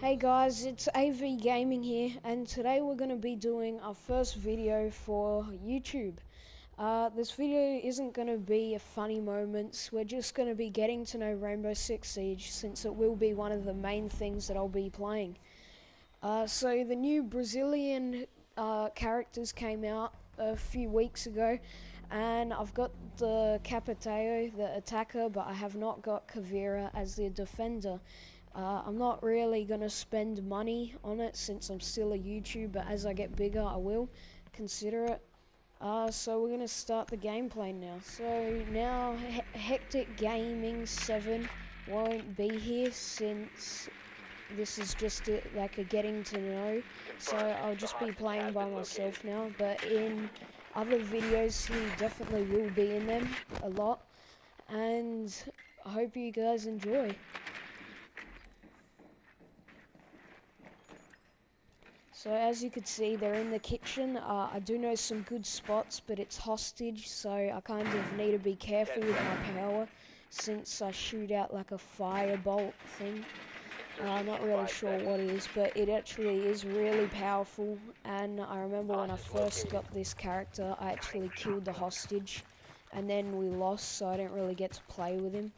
Hey guys, it's AV Gaming here, and today we're going to be doing our first video for YouTube. This video isn't going to be a funny moments, we're just going to be getting to know Rainbow Six Siege, since it will be one of the main things that I'll be playing. So the new Brazilian characters came out a few weeks ago, and I've got the Capitao, the attacker, but I have not got Caveira as the defender. I'm not really going to spend money on it since I'm still a YouTuber, but as I get bigger I will consider it. So we're going to start the gameplay now. So now Hectic Gaming 7 won't be here since this is just like a getting to know, so I'll just be playing by myself now, but in other videos he definitely will be in them a lot, and I hope you guys enjoy. So as you can see, they're in the kitchen. I do know some good spots, but it's hostage, so I kind of need to be careful with my power since I shoot out like a firebolt thing. I'm not really sure what it is, but it actually is really powerful, and I remember when I first got this character, I actually killed the hostage, and then we lost, so I didn't really get to play with him.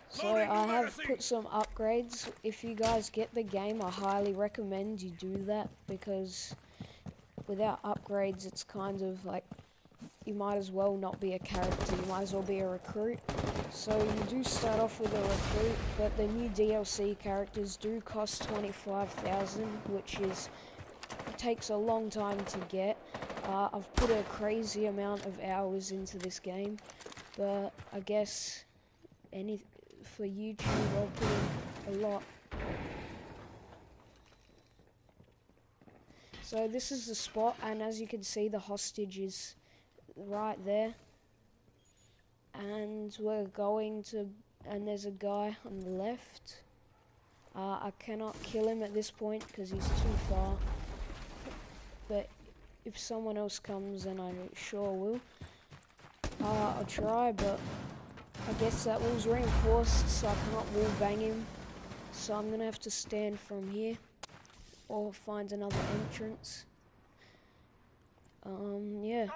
So I have put some upgrades. If you guys get the game, I highly recommend you do that, because without upgrades it's kind of like you might as well not be a character, you might as well be a recruit. So you do start off with a recruit, but the new DLC characters do cost 25,000, which is, it takes a long time to get. I've put a crazy amount of hours into this game, but I guess for YouTube I'll put in a lot. So this is the spot, and as you can see the hostage is right there, and we're going to, and there's a guy on the left. I cannot kill him at this point because he's too far, but if someone else comes, then I sure will. I'll try, but I guess that wall's reinforced, so I can't wall bang him, so I'm gonna have to stand from here or find another entrance. Yeah.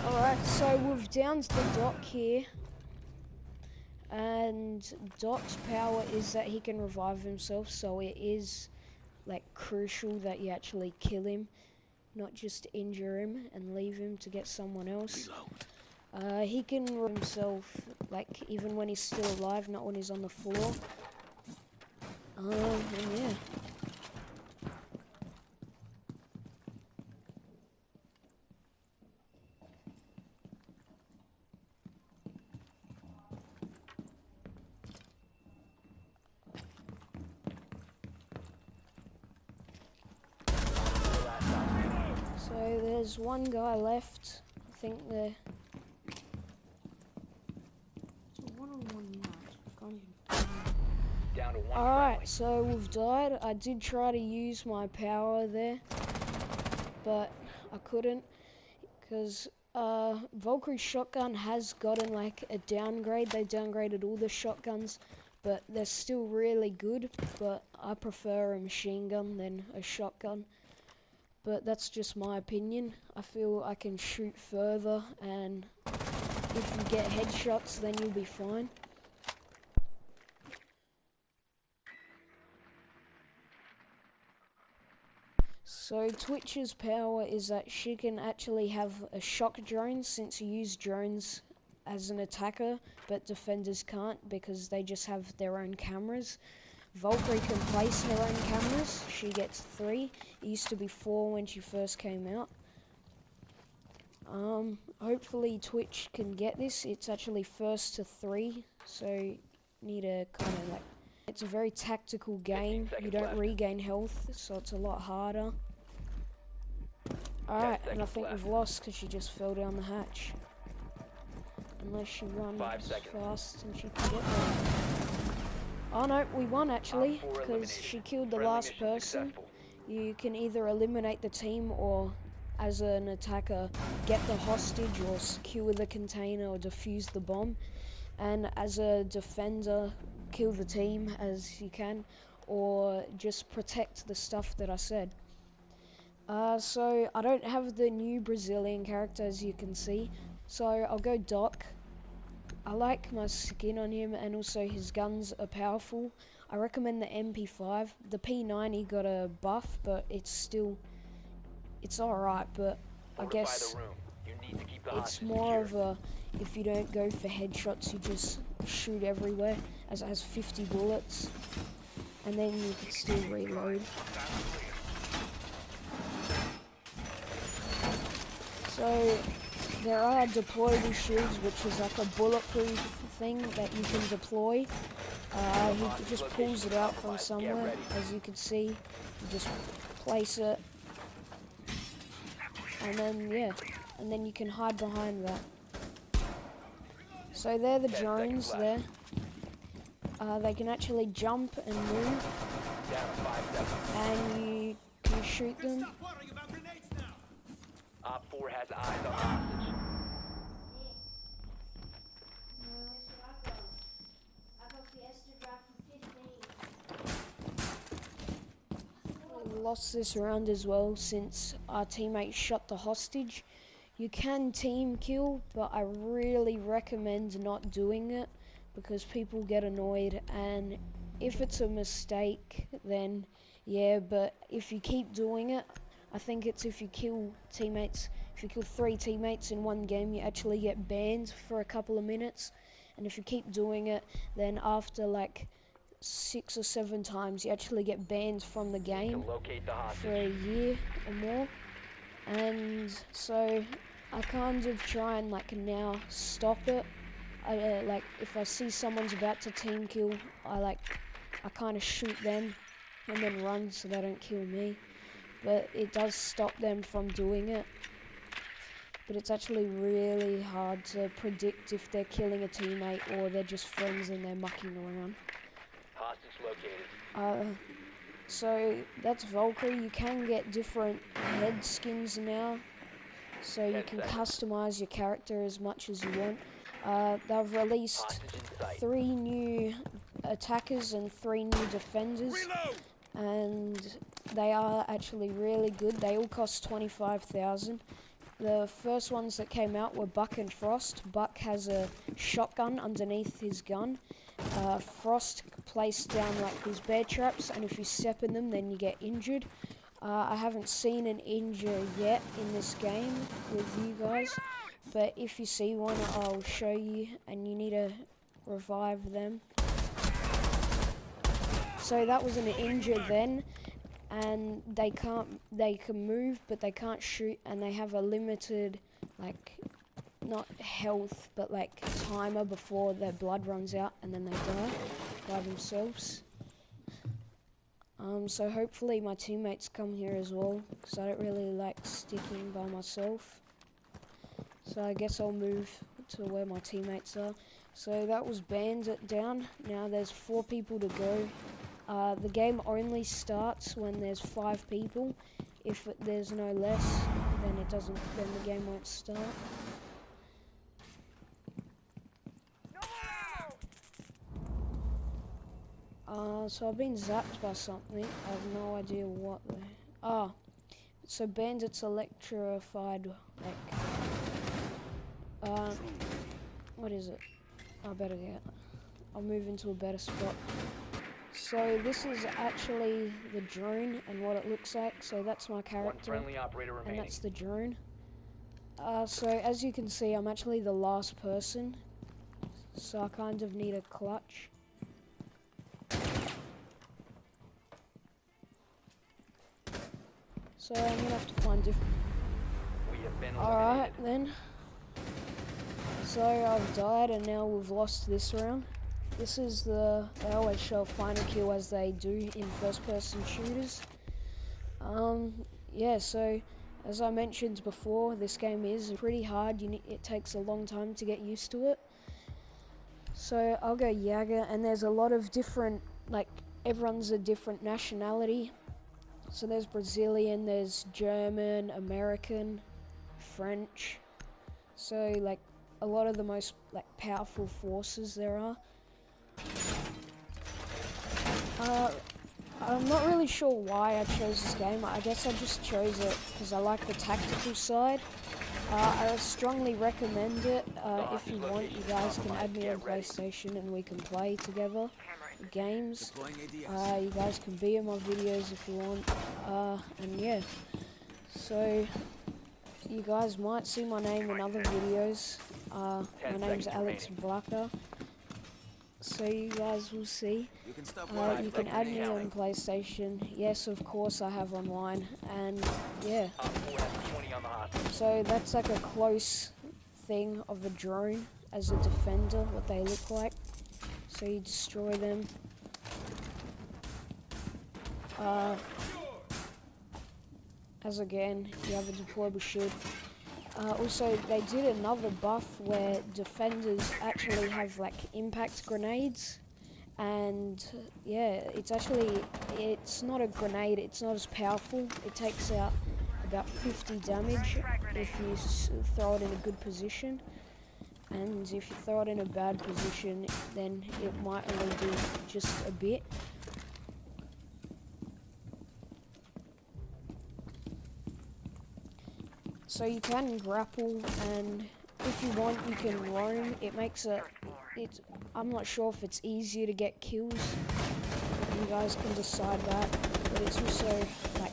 Alright, so we've downed the Doc here, and Doc's power is that he can revive himself, so it is like crucial that you actually kill him, not just injure him and leave him to get someone else. He can revive himself like even when he's still alive, not when he's on the floor. And yeah. So there's one guy left. I think they're Alright, so we've died. I did try to use my power there, but I couldn't, because Valkyrie's shotgun has gotten like a downgrade. They downgraded all the shotguns, but they're still really good, but I prefer a machine gun than a shotgun. But that's just my opinion. I feel I can shoot further, and if you get headshots then you'll be fine. So Twitch's power is that she can actually have a shock drone, since you use drones as an attacker, but defenders can't because they just have their own cameras. Valkyrie can place her own cameras, she gets 3. It used to be 4 when she first came out. Hopefully Twitch can get this. It's actually first to 3, so you need to kind of like it's a very tactical game. You don't regain health, so it's a lot harder. Alright, and I think we've lost because she just fell down the hatch. Unless she runs fast and she can get there. Oh no, we won actually, because she killed the last person. You can either eliminate the team or, as an attacker, get the hostage or secure the container or defuse the bomb. And as a defender, kill the team as you can, or just protect the stuff that I said. So I don't have the new Brazilian character, as you can see, so I'll go Doc. I like my skin on him, and also his guns are powerful. I recommend the MP5. The P90 got a buff, but it's alright, but I guess it's more of a, if you don't go for headshots, you just shoot everywhere, as it has 50 bullets, and then you can still reload. So there are deployable shields, which is like a bulletproof thing that you can deploy. He just pulls it out from somewhere, as you can see. You just place it, and then and then you can hide behind that. So they're the drones there. They can actually jump and move, and you can shoot them. Op 4 has eyes on hostage. We lost this round as well since our teammate shot the hostage. You can team kill, but I really recommend not doing it because people get annoyed, and if it's a mistake, then yeah, but if you keep doing it, I think it's if you kill 3 teammates in one game, you actually get banned for a couple of minutes. And if you keep doing it, then after like 6 or 7 times, you actually get banned from the game for a year or more. And so I kind of try and like now stop it. Like if I see someone's about to team kill, I kind of shoot them and then run so they don't kill me. But it does stop them from doing it. But it's actually really hard to predict if they're killing a teammate or they're just friends and they're mucking around. Hostage located. So that's Valkyrie. You can get different head skins now, so you can customize your character as much as you want. They've released 3 new attackers and 3 new defenders. And they are actually really good. They all cost 25,000. The first ones that came out were Buck and Frost. Buck has a shotgun underneath his gun. Frost placed down like these bear traps, and if you step in them, then you get injured. I haven't seen an injure yet in this game with you guys, but if you see one, I'll show you, and you need to revive them. So that was an injure then, and they can move, but they can't shoot, and they have a limited, like, not health, but like timer before their blood runs out, and then they die by themselves. So hopefully my teammates come here as well, because I don't really like sticking by myself. So I guess I'll move to where my teammates are. So that was Bandit down. Now there's 4 people to go. The game only starts when there's 5 people. If there's no less, then the game won't start. So I've been zapped by something. I have no idea what so Bandit's electrified, like, what is it? I'll move into a better spot. So this is actually the drone and what it looks like. So that's my character, and that's the drone. So as you can see, I'm actually the last person, so I kind of need a clutch. So I'm gonna have to find different. Alright then. So I've died and now we've lost this round. this is they always show a final kill as they do in first-person shooters. Yeah, so as I mentioned before, this game is pretty hard. It takes a long time to get used to it. So I'll go Jaeger, and there's a lot of different, like, everyone's a different nationality. So there's Brazilian, there's German, American, French. So, like, a lot of the most, like, powerful forces there are. I'm not really sure why I chose this game. I guess I just chose it because I like the tactical side. I strongly recommend it. If you want, you guys can add me on PlayStation and we can play together games. You guys can be in my videos if you want. And yeah, so you guys might see my name in other videos. My name's Alex Blacker. So you guys will see. You can add me on PlayStation. Yes, of course I have online. And yeah. So that's like a close thing of a drone as a defender, what they look like. So you destroy them. As again, you have a deployable shield. Also, they did another buff where defenders actually have like impact grenades, and yeah, it's not a grenade, it's not as powerful. It takes out about 50 damage if you throw it in a good position, and if you throw it in a bad position, then it might only do just a bit. So you can grapple, and if you want, you can roam. It makes I'm not sure if it's easier to get kills. You guys can decide that, but it's also like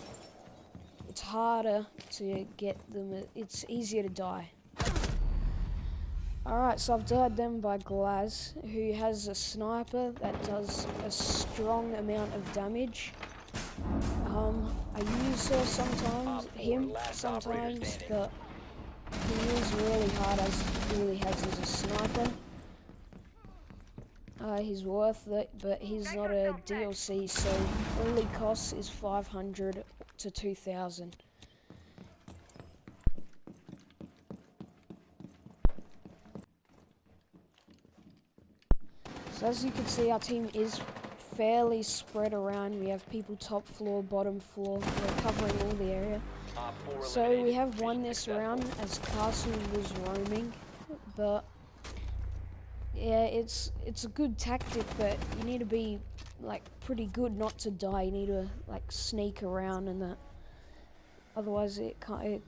it's harder to get them. It's easier to die. Alright, so I've died them by Glaz, who has a sniper that does a strong amount of damage. I use her sometimes, but he is really hard as he really has as a sniper. He's worth it, but he's not a DLC, so all he costs is 500 to 2,000. So as you can see, our team is fairly spread around. We have people top floor, bottom floor. We're covering all the area. So we have won this round as Castle was roaming, but yeah, it's a good tactic, but you need to be like pretty good not to die. You need to like sneak around and that. Otherwise, it can